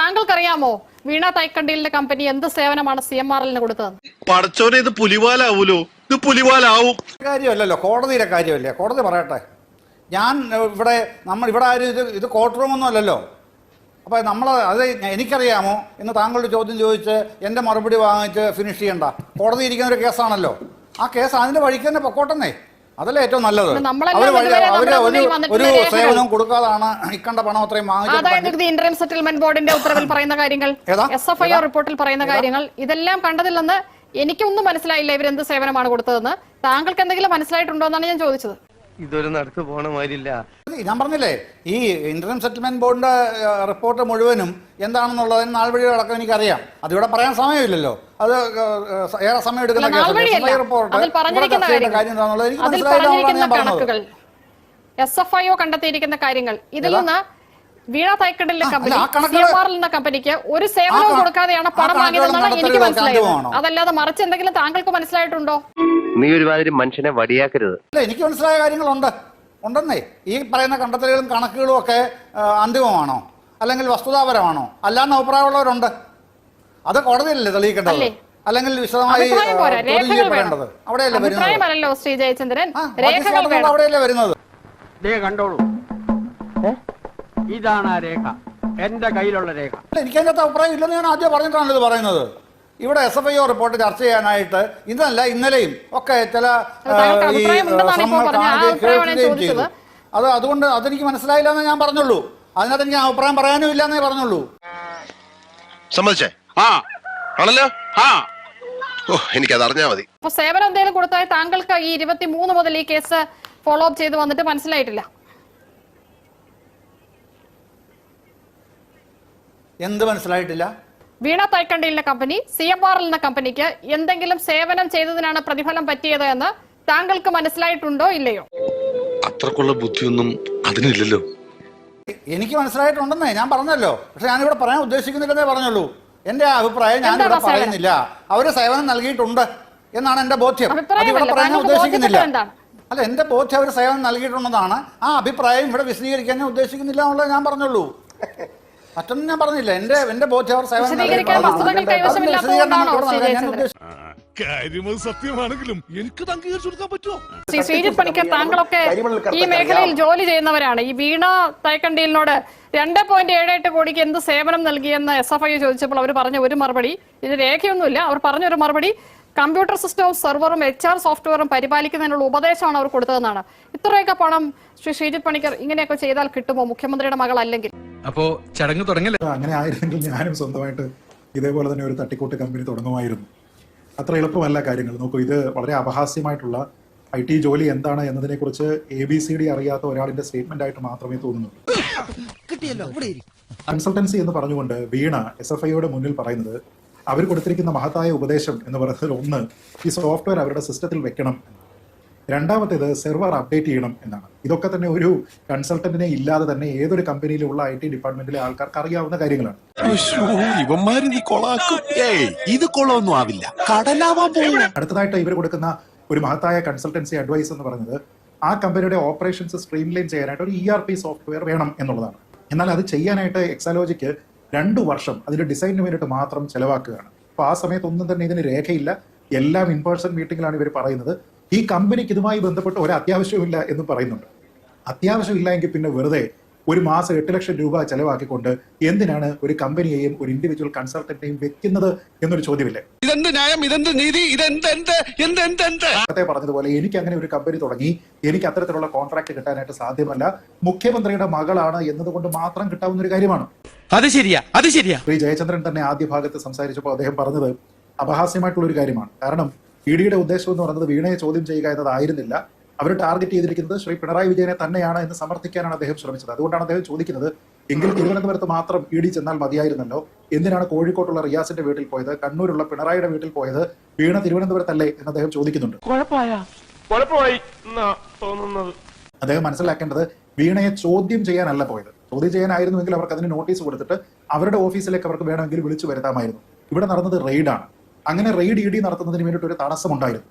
താങ്കൾക്കറിയാമോ വീണ തൈക്കണ്ടിലിന്റെ company എന്ത് സേവനമാണ് CMRL കൊടുത്തത്? പടച്ചോനെ, ഇത് പുലിവാലാവൂലോ? ഇത് പുലിവാലാവും. കാര്യമല്ലല്ലോ, കോടതിയിലെ കാര്യമല്ലേ, കോടതി പറയട്ടെ. ഞാൻ ഇവിടെ ആരും ഇത് കോർട്ട് റൂമൊന്നും അല്ലല്ലോ. അപ്പോൾ അത് എനിക്കറിയാമോ എന്ന് താങ്കളുടെ ചോദ്യം ചോദിച്ച് എൻ്റെ മറുപടി വാങ്ങിച്ച് ഫിനിഷ് ചെയ്യണ്ട. കോടതി ഇരിക്കുന്ന ഒരു കേസാണല്ലോ, ആ കേസ് അതിൻ്റെ വഴിക്ക് തന്നെ പൊക്കോട്ടെന്നേ, അതല്ലേ ഏറ്റവും നല്ലത്. ഒരു സേവനവും കൊടുക്കാതാണ് ഇക്കണ്ട പണം അത്രയും വാങ്ങിച്ചത്. ഇന്ററിം സെറ്റിൽമെന്റ് ബോർഡിന്റെ ഉത്തരവിൽ പറയുന്ന കാര്യങ്ങൾ, SFIO റിപ്പോർട്ടിൽ പറയുന്ന കാര്യങ്ങൾ, ഇതെല്ലാം കണ്ടതിൽ നിന്ന് എനിക്കൊന്നും മനസ്സിലായില്ല ഇവരെന്ത് സേവനമാണ് കൊടുത്തതെന്ന്. താങ്കൾക്ക് എന്തെങ്കിലും മനസ്സിലായിട്ടുണ്ടോ എന്നാണ് ഞാൻ ചോദിച്ചത്. ഇതൊരു നടക്ക് പോണ മാതിരില്ല. ഞാൻ പറഞ്ഞില്ലേ, ഈ ഇന്ററിം സെറ്റിൽമെന്റ് ബോർഡിന്റെ റിപ്പോർട്ട് മുഴുവനും എന്താണെന്നുള്ളതിന് നാൾ വഴി അടക്കം എനിക്കറിയാം. അതിവിടെ പറയാൻ സമയമില്ലല്ലോ, അത് ഏറെ സമയം എടുക്കുന്ന കണക്കുകൾ SFIO കണ്ടെത്തിയിരിക്കുന്ന കാര്യങ്ങൾ. ഇതിൽ നിന്ന് വീണ തൈക്കണ്ടിലിന്റെ കമ്പനി CMRL എന്ന കമ്പനിക്ക് ഒരു സേവനവും കൊടുക്കാതെയാണ് പണം വാങ്ങിയതെന്നാണ് എനിക്ക് മനസ്സിലായത്. അതല്ലാതെ മറിച്ച് എന്തെങ്കിലും താങ്കൾക്ക് മനസ്സിലായിട്ടുണ്ടോ? നീ ഒരുമാതിരി മനുഷ്യനെ വടിയാക്കരുത്. എനിക്ക് മനസ്സിലായ കാര്യങ്ങളുണ്ടെന്നേ. ഈ പറയുന്ന കണ്ടെത്തലുകളും കണക്കുകളും ഒക്കെ അന്തിമമാണോ അല്ലെങ്കിൽ വസ്തുതാപരമാണോ അല്ലാന്ന് അഭിപ്രായമുള്ളവരുണ്ട്. അത് കോടതിയല്ലേ തെളിയിക്കേണ്ടത്, അല്ലെങ്കിൽ വിശദമായി പറയേണ്ടത്. അവിടെയല്ലേ വരുന്നത്, ശ്രീ ജയചന്ദ്രൻ, അവിടെയല്ലേ വരുന്നത്. കണ്ടോളൂ, ഇതാണ് ആ രേഖ, എന്റെ കയ്യിലുള്ള രേഖ. എനിക്കതിനകത്ത് അഭിപ്രായം ഇല്ലെന്ന് ഞാൻ ആദ്യം പറഞ്ഞിട്ടാണ് ഇത് പറയുന്നത്. ഇവിടെ SFIO റിപ്പോർട്ട് ചർച്ച ചെയ്യാനായിട്ട് ഇന്നല്ല ഇന്നലെയും ഒക്കെ ചില അതുകൊണ്ട് അതെനിക്ക് മനസ്സിലായില്ല എന്ന് ഞാൻ പറഞ്ഞുള്ളൂ. അതിനകത്ത് എനിക്ക് അഭിപ്രായം പറയാനും ഇല്ല എന്നേ പറഞ്ഞുള്ളൂ. സമ്മതിച്ചേ? ആണല്ലോ, എനിക്കത് അറിഞ്ഞാൽ മതി. അപ്പൊ സേവനം എന്തെങ്കിലും കൊടുത്താൽ താങ്കൾക്ക് ഈ 23 മുതൽ ഈ കേസ് ഫോളോ അപ്പ് ചെയ്ത് വന്നിട്ട് മനസ്സിലായിട്ടില്ല? എന്ത് മനസ്സിലായിട്ടില്ല? വീണ തൈക്കണ്ടിലിന്റെ കമ്പനി CMRL എന്ന കമ്പനിക്ക് എന്തെങ്കിലും സേവനം ചെയ്തതിനാണ് പ്രതിഫലം പറ്റിയത് എന്ന് താങ്കൾക്ക് മനസ്സിലായിട്ടുണ്ടോ ഇല്ലയോ? അത്രക്കുള്ള ബുദ്ധിയൊന്നും അതിനില്ലല്ലോ. എനിക്ക് മനസ്സിലായിട്ടുണ്ടെന്നേ ഞാൻ പറഞ്ഞല്ലോ. പക്ഷെ ഞാനിവിടെ പറയാൻ ഉദ്ദേശിക്കുന്നില്ലെന്നേ പറഞ്ഞുള്ളൂ. എന്റെ അഭിപ്രായം ഞാനിവിടെ പറയുന്നില്ല. അവര് സേവനം നൽകിയിട്ടുണ്ട് എന്നാണ് എന്റെ ബോധ്യം. അതിവിടെ പറയാൻ ഉദ്ദേശിക്കുന്നില്ല. അല്ല, എന്റെ ബോധ്യം അവർ സേവനം നൽകിയിട്ടുണ്ടെന്നാണ്. ആ അഭിപ്രായം ഇവിടെ വിശദീകരിക്കാൻ ഞാൻ ഉദ്ദേശിക്കുന്നില്ല എന്നുള്ളത് ഞാൻ പറഞ്ഞുള്ളൂ. മറ്റൊന്നും ഞാൻ പറഞ്ഞില്ല. എന്റെ ബോധ്യം അവർ സേവനം സത്യമാണെങ്കിലും എനിക്ക് അംഗീകരിച്ചു കൊടുക്കാൻ പറ്റുമോ? ശ്രീ ശ്രീജിത്ത് പണിക്കർ, താങ്കളൊക്കെ ഈ മേഖലയിൽ ജോലി ചെയ്യുന്നവരാണ്. ഈ വീണ തൈക്കണ്ടിലിനോട് 2.78 കോടിക്ക് എന്ത് സേവനം നൽകിയെന്ന് SFIO ചോദിച്ചപ്പോൾ അവർ പറഞ്ഞ ഒരു മറുപടി, ഇത് രേഖയൊന്നുമില്ല, അവർ പറഞ്ഞൊരു മറുപടി, കമ്പ്യൂട്ടർ സിസ്റ്റവും സെർവറും HR സോഫ്റ്റ്വെയറും പരിപാലിക്കുന്നതിനുള്ള ഉപദേശമാണ് അവർ കൊടുത്തതെന്നാണ്. ഇത്രയൊക്കെ പണം ശ്രീ ശ്രീജിത്ത് പണിക്കർ ഇങ്ങനെയൊക്കെ ചെയ്താൽ കിട്ടുമോ മുഖ്യമന്ത്രിയുടെ മകൾ അല്ലെങ്കിൽ? അപ്പോ ചടങ്ങ് തുടങ്ങില്ല. അങ്ങനെ ആയിരുന്നെങ്കിൽ ഞാനും സ്വന്തമായിട്ട് ഇതേപോലെ തന്നെ ഒരു തട്ടിക്കൂട്ട് കമ്പനി തുടങ്ങുമായിരുന്നു. അത്ര എളുപ്പമല്ല കാര്യങ്ങൾ. നോക്കൂ, ഇത് വളരെ അപഹാസ്യമായിട്ടുള്ള IT ജോലി എന്താണ് എന്നതിനെ കുറിച്ച് ABCD അറിയാത്ത ഒരാളിന്റെ സ്റ്റേറ്റ്മെന്റ് ആയിട്ട് മാത്രമേ തോന്നുന്നുള്ളൂ. കൺസൾട്ടൻസി എന്ന് പറഞ്ഞുകൊണ്ട് വീണ SFIOയുടെ മുന്നിൽ പറയുന്നത് അവർ കൊടുത്തിരിക്കുന്ന മഹത്തായ ഉപദേശം എന്ന് പറയുന്നത്, ഒന്ന്, ഈ സോഫ്റ്റ്വെയർ അവരുടെ സിസ്റ്റത്തിൽ വെക്കണം, രണ്ടാമത്തേത് സെർവർ അപ്ഡേറ്റ് ചെയ്യണം എന്നാണ്. ഇതൊക്കെ തന്നെ ഒരു കൺസൾട്ടന്റിനെ ഇല്ലാതെ തന്നെ ഏതൊരു കമ്പനിയിലുള്ള IT ഡിപ്പാർട്ട്മെന്റിലെ ആൾക്കാർക്ക് അറിയാവുന്ന കാര്യങ്ങളാണ്. അടുത്തതായിട്ട് ഇവർ കൊടുക്കുന്ന ഒരു മഹത്തായ കൺസൾട്ടൻസി അഡ്വൈസ് എന്ന് പറയുന്നത് ആ കമ്പനിയുടെ ഓപ്പറേഷൻസ് സ്ട്രീംലൈൻ ചെയ്യാനായിട്ട് ഒരു ERP സോഫ്റ്റ്വെയർ വേണം എന്നുള്ളതാണ്. എന്നാൽ അത് ചെയ്യാനായിട്ട് എക്സാലോജിക്ക് 2 വർഷം അതിന്റെ ഡിസൈനിന് വേണ്ടിയിട്ട് മാത്രം ചെലവാക്കുകയാണ്. അപ്പോൾ ആ സമയത്തൊന്നും തന്നെ ഇതിന് രേഖയില്ല. എല്ലാം ഇൻ പേഴ്സൺ മീറ്റിംഗിലാണ് ഇവർ പറയുന്നത്. ഈ കമ്പനിക്ക് ഇതുമായി ബന്ധപ്പെട്ട് ഒരു അത്യാവശ്യമില്ല എന്ന് പറയുന്നുണ്ട്. അത്യാവശ്യമില്ല എങ്കിൽ പിന്നെ വെറുതെ ഒരു മാസം 8 ലക്ഷം രൂപ ചെലവാക്കിക്കൊണ്ട് എന്തിനാണ് ഒരു കമ്പനിയെയും ഒരു ഇൻഡിവിജ്വൽ കൺസൾട്ടന്റിനെയും വെക്കുന്നത് എന്നൊരു ചോദ്യമില്ലേ? നേരത്തെ പറഞ്ഞതുപോലെ എനിക്ക് അങ്ങനെ ഒരു കമ്പനി തുടങ്ങി എനിക്ക് അത്തരത്തിലുള്ള കോൺട്രാക്ട് കിട്ടാനായിട്ട് സാധ്യമല്ല. മുഖ്യമന്ത്രിയുടെ മകളാണ് എന്നതുകൊണ്ട് മാത്രം കിട്ടാവുന്ന ഒരു കാര്യമാണ്. അത് ശരിയാ, അത് ശരിയാ. ശ്രീ ജയചന്ദ്രൻ തന്നെ ആദ്യ ഭാഗത്ത് സംസാരിച്ചപ്പോൾ അദ്ദേഹം പറഞ്ഞത് അപഹാസ്യമായിട്ടുള്ള ഒരു കാര്യമാണ്. കാരണം EDയുടെ ഉദ്ദേശം എന്ന് പറയുന്നത് വീണയെ ചോദ്യം ചെയ്യുക എന്നതായിരുന്നില്ല. അവർ ടാർഗറ്റ് ചെയ്തിരിക്കുന്നത് ശ്രീ പിണറായി വിജയനെ തന്നെയാണ് എന്ന് സമർത്ഥിക്കാനാണ് അദ്ദേഹം ശ്രമിച്ചത്. അതുകൊണ്ടാണ് അദ്ദേഹം ചോദിക്കുന്നത്, എങ്കിൽ തിരുവനന്തപുരത്ത് മാത്രം ED ചെന്നാൽ മതിയായിരുന്നല്ലോ, എന്തിനാണ് കോഴിക്കോട്ടുള്ള റിയാസിന്റെ വീട്ടിൽ പോയത്, കണ്ണൂരുള്ള പിണറായിയുടെ വീട്ടിൽ പോയത്, വീണ തിരുവനന്തപുരത്തല്ലേ എന്ന് അദ്ദേഹം ചോദിക്കുന്നുണ്ട്. അദ്ദേഹം മനസ്സിലാക്കേണ്ടത് വീണയെ ചോദ്യം ചെയ്യാനല്ല പോയത്. ചോദ്യം ചെയ്യാനായിരുന്നുവെങ്കിൽ അവർക്ക് അതിന് നോട്ടീസ് കൊടുത്തിട്ട് അവരുടെ ഓഫീസിലേക്ക് അവർക്ക് വേണമെങ്കിൽ വിളിച്ചു വരുത്താമായിരുന്നു. ഇവിടെ നടന്നത് റെയ്ഡാണ്. അങ്ങനെ റെയ്ഡ് ED നടത്തുന്നതിന് വേണ്ടിയിട്ട് ഒരു തടസ്സമുണ്ടായിരുന്നു.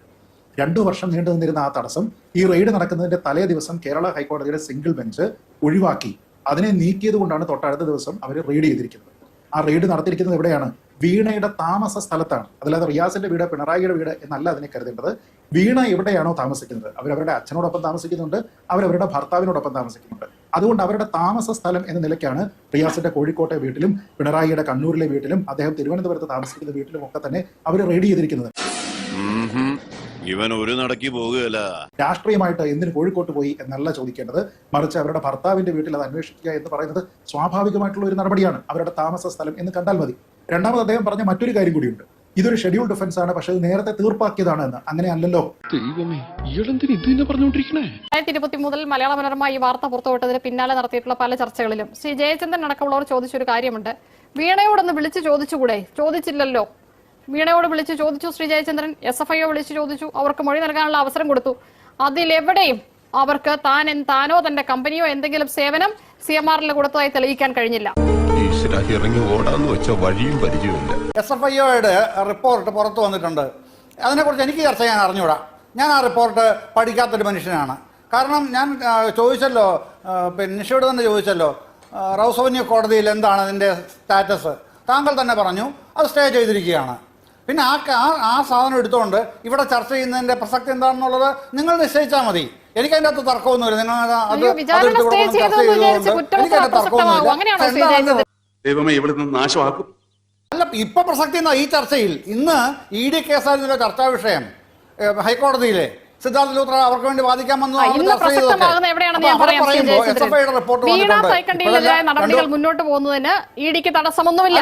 2 വർഷം നീണ്ടു നിന്നിരുന്ന ആ തടസ്സം ഈ റെയ്ഡ് നടക്കുന്നതിന്റെ തലേ ദിവസം കേരള ഹൈക്കോടതിയുടെ സിംഗിൾ ബെഞ്ച് ഒഴിവാക്കി. അതിനെ നീക്കിയത് കൊണ്ടാണ് തൊട്ടടുത്ത ദിവസം അവർ റെയ്ഡ് ചെയ്തിരിക്കുന്നത്. ആ റെയ്ഡ് നടത്തിയിരിക്കുന്നത് എവിടെയാണ്? വീണയുടെ താമസ സ്ഥലത്താണ്. അതല്ലാതെ റിയാസിന്റെ വീട്, പിണറായിയുടെ വീട് എന്നല്ല അതിനെ കരുതേണ്ടത്. വീണ എവിടെയാണോ താമസിക്കുന്നത്, അവരവരുടെ അച്ഛനോടൊപ്പം താമസിക്കുന്നുണ്ട്, അവരവരുടെ ഭർത്താവിനോടൊപ്പം താമസിക്കുന്നുണ്ട്. അതുകൊണ്ട് അവരുടെ താമസ സ്ഥലം എന്ന നിലയ്ക്കാണ് റിയാസിന്റെ കോഴിക്കോട്ടെ വീട്ടിലും പിണറായിയുടെ കണ്ണൂരിലെ വീട്ടിലും അദ്ദേഹം തിരുവനന്തപുരത്ത് താമസിക്കുന്ന വീട്ടിലും ഒക്കെ തന്നെ അവർ റെയ്ഡ് ചെയ്തിരിക്കുന്നത്. ഇവൻ ഒരു നടക്കി പോകുകയല്ല. രാഷ്ട്രീയമായിട്ട് എന്തിന് കോഴിക്കോട്ട് പോയി എന്നല്ല ചോദിക്കേണ്ടത്, മറിച്ച് അവരുടെ ഭർത്താവിന്റെ വീട്ടിൽ അത് അന്വേഷിക്കുക എന്ന് പറയുന്നത് സ്വാഭാവികമായിട്ടുള്ള ഒരു നടപടിയാണ്. അവരുടെ താമസ സ്ഥലം എന്ന് കണ്ടാൽ മതി. രണ്ടാമത് അദ്ദേഹം പറഞ്ഞ മറ്റൊരു കാര്യം കൂടിയുണ്ട്. ഇതൊരു ഷെഡ്യൂൾ ഡിഫൻസ് ആണ്, പക്ഷേ ഇത് നേരത്തെ തീർപ്പാക്കിയതാണ് എന്ന്. അങ്ങനെ അല്ലല്ലോ. 2023 മുതൽ മലയാള മനോരമ ഈ വാർത്ത പുറത്തുവിട്ടതിന് പിന്നാലെ നടത്തിയിട്ടുള്ള പല ചർച്ചകളിലും ശ്രീ ജയചന്ദ്രൻ അടക്കമുള്ളവർ ചോദിച്ചൊരു കാര്യമുണ്ട്. വീണയോടൊന്ന് വിളിച്ചു ചോദിച്ചുകൂടെ? ചോദിച്ചില്ലല്ലോ. വീണയോട് വിളിച്ചു ചോദിച്ചു ശ്രീ ജയചന്ദ്രൻ, SFIO വിളിച്ചു ചോദിച്ചു, അവർക്ക് മൊഴി നൽകാനുള്ള അവസരം കൊടുത്തു. അതിലെവിടെയും അവർക്ക് താനോ തന്റെ കമ്പനിയോ എന്തെങ്കിലും സേവനം CMRൽ കൊടുത്തതായി തെളിയിക്കാൻ കഴിഞ്ഞില്ല. ഇറങ്ങി ഓടാന്ന് വെച്ച വഴിയും പരിചയമില്ല. SFIOയുടെ റിപ്പോർട്ട് പുറത്തു വന്നിട്ടുണ്ട്. അതിനെക്കുറിച്ച് എനിക്ക് ചർച്ച ചെയ്യാൻ അറിഞ്ഞൂടാ. ഞാൻ ആ റിപ്പോർട്ട് പഠിക്കാത്തൊരു മനുഷ്യനാണ്. കാരണം ഞാൻ ചോദിച്ചല്ലോ, പിന്നെ നിഷയോട് തന്നെ ചോദിച്ചല്ലോ, റൗസ് അവന്യൂ കോടതിയിൽ എന്താണ് അതിൻ്റെ സ്റ്റാറ്റസ്? താങ്കൾ തന്നെ പറഞ്ഞു അത് സ്റ്റേ ചെയ്തിരിക്കുകയാണ്. പിന്നെ ആ സാധനം എടുത്തുകൊണ്ട് ഇവിടെ ചർച്ച ചെയ്യുന്നതിൻ്റെ പ്രസക്തി എന്താണെന്നുള്ളത് നിങ്ങൾ നിശ്ചയിച്ചാൽ മതി. എനിക്കതിൻ്റെ അകത്ത് തർക്കമൊന്നുമില്ല. നിങ്ങൾ ദൈവമേ ഇവിടുന്ന് നാശമാക്കും. അല്ല, ഇപ്പൊ പ്രസക്തി ഈ ചർച്ചയിൽ ഇന്ന് ED കേസായിരുന്നല്ലോ ചർച്ചാ വിഷയം. ഹൈക്കോടതിയിലെ സിദ്ധാർത്ഥ ലൂത്ര അവർക്ക് വേണ്ടി വാദിക്കാൻ വന്നു. നടപടികൾ മുന്നോട്ട് പോകുന്നതിന് EDക്ക് തടസ്സമൊന്നുമില്ല.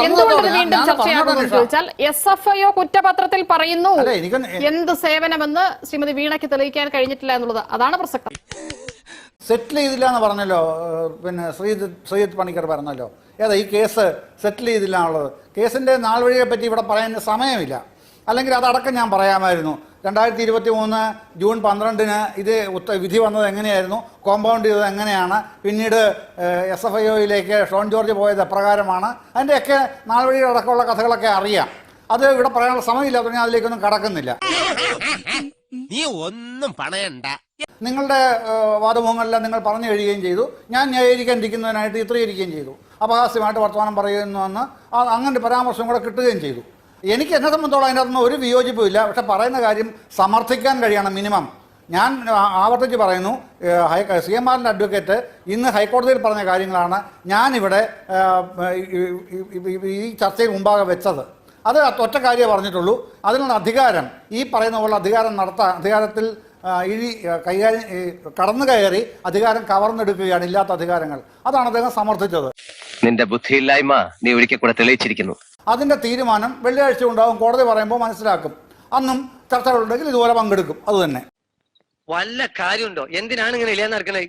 എന്തുകൊണ്ട് വീണ്ടും ചർച്ചയാകുമെന്ന് ചോദിച്ചാൽ SFIO കുറ്റപത്രത്തിൽ പറയുന്നു എന്ത് സേവനമെന്ന് ശ്രീമതി വീണയ്ക്ക് തെളിയിക്കാൻ കഴിഞ്ഞിട്ടില്ല എന്നുള്ളത്. അതാണ് പ്രസക്തം. സെറ്റിൽ ചെയ്തില്ല എന്ന് പറഞ്ഞല്ലോ, പിന്നെ ശ്രീജിത്ത് പണിക്കർ പറഞ്ഞല്ലോ. ഏതാ ഈ കേസ് സെറ്റിൽ ചെയ്തില്ല എന്നുള്ളത്? കേസിൻ്റെ നാൾ വഴിയെ പറ്റി ഇവിടെ പറയാൻ സമയമില്ല. അല്ലെങ്കിൽ അതടക്കം ഞാൻ പറയാമായിരുന്നു. 2023 ജൂൺ 12 ഇത് വിധി വന്നത് എങ്ങനെയായിരുന്നു, കോമ്പൗണ്ട് ചെയ്തത് എങ്ങനെയാണ്, പിന്നീട് SFIOയിലേക്ക് ഷോൺ ജോർജ് പോയത് എപ്രകാരമാണ്, അതിൻ്റെയൊക്കെ നാൾ വഴി അടക്കമുള്ള കഥകളൊക്കെ അറിയാം. അത് ഇവിടെ പറയാനുള്ള സമയമില്ലാത്ത ഞാൻ അതിലേക്കൊന്നും കടക്കുന്നില്ല. നീ ഒന്നും പണയണ്ട. നിങ്ങളുടെ വാദമുഖങ്ങളെല്ലാം നിങ്ങൾ പറഞ്ഞു കഴിയുകയും ചെയ്തു. ഞാൻ ന്യായീകരിക്കാനിരിക്കുന്നതിനായിട്ട് ചിത്രീകരിക്കുകയും ചെയ്തു. അപഹാസ്യമായിട്ട് വർത്തമാനം പറയുന്നുവെന്ന് അങ്ങനെ പരാമർശം കൂടെ കിട്ടുകയും ചെയ്തു. എനിക്ക് എന്നെ സംബന്ധിച്ചോളം അതിൻ്റെ അകത്തൊന്നും ഒരു വിയോജിപ്പുമില്ല. പക്ഷെ പറയുന്ന കാര്യം സമർത്ഥിക്കാൻ കഴിയണം മിനിമം. ഞാൻ ആവർത്തിച്ച് പറയുന്നു, CMRന്റെ അഡ്വക്കേറ്റ് ഇന്ന് ഹൈക്കോടതിയിൽ പറഞ്ഞ കാര്യങ്ങളാണ് ഞാനിവിടെ ഈ ചർച്ചയിൽ മുമ്പാകെ വെച്ചത്. അത് ഒറ്റ കാര്യമേ പറഞ്ഞിട്ടുള്ളൂ. അതിനുള്ള അധികാരം, ഈ പറയുന്ന പോലെ അധികാരത്തിൽ കൈകാര്യം കടന്നു കയറി അധികാരം കവർന്നെടുക്കുകയാണ്, ഇല്ലാത്ത അധികാരങ്ങൾ. അതാണ് അദ്ദേഹം സമർത്ഥിച്ചത്. നിന്റെ ബുദ്ധിയില്ലായ്മ നീ ഒരിക്കൽ കൂടെ തെളിയിച്ചിരിക്കുന്നു. അതിന്റെ തീരുമാനം വെള്ളിയാഴ്ച ഉണ്ടാകും. കോടതി പറയുമ്പോൾ മനസ്സിലാക്കും. അന്നും ചർച്ചകളുണ്ടെങ്കിൽ ഇതുപോലെ പങ്കെടുക്കും. അത് തന്നെ. വല്ല കാര്യമുണ്ടോ? എന്തിനാണ് ഇങ്ങനെ ഇല്ലാന്ന് നടക്കണേ?